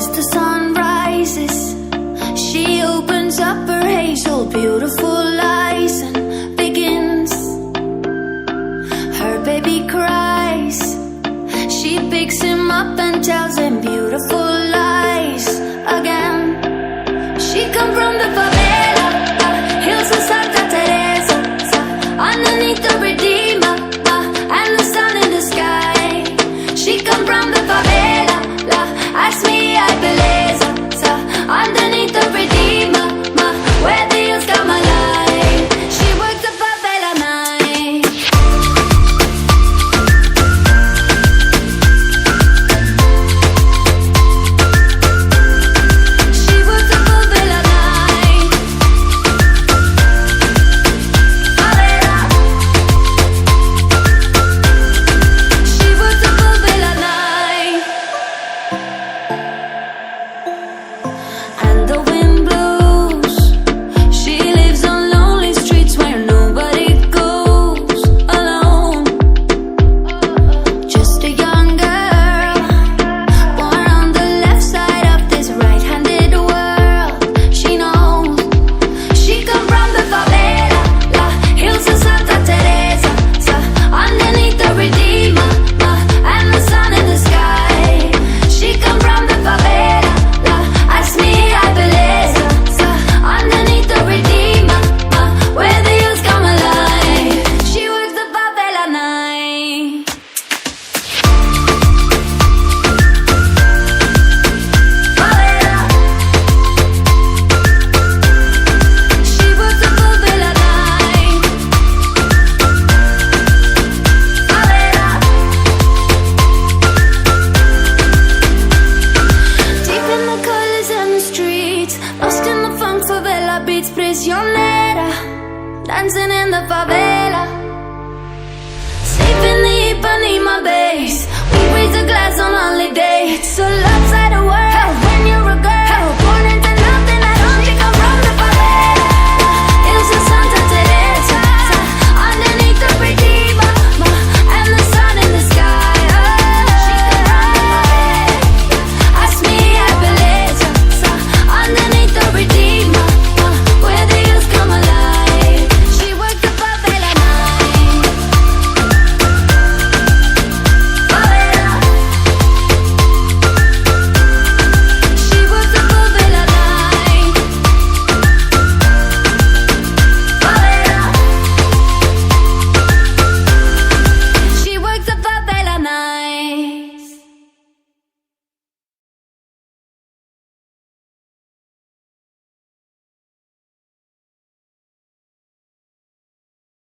As the sun rises, she opens up her hazel, beautiful eyes and begins. Her baby cries. She picks him up and tells him beautiful lies again. She come from the favela, hills of Santa Teressa, underneath the Redeemer, and the sun in the sky. She come from the favela, ask me I belleza, underneath the Redeemer, where the hills come alive. She works the favela night. She works the favela night. Favela. She works the favela night. And the wind blows. She lives on lonely streets where nobody goes alone. Just a young girl, born on the left side of this right-handed world. She knows she come from the favela, hills of Santa Teresa, underneath the Redeemer, and the sun in the sky. She come from the favela, ask me I belleza, underneath the Redeemer, where the hills come alive. She works the favela night. Favela. She works the favela night. Favela. Deep in the colors and the streets, lost in the funk, favela beats, prisionera, dancing in the favela. Sleep in the Ipanema base, we raise a glass on our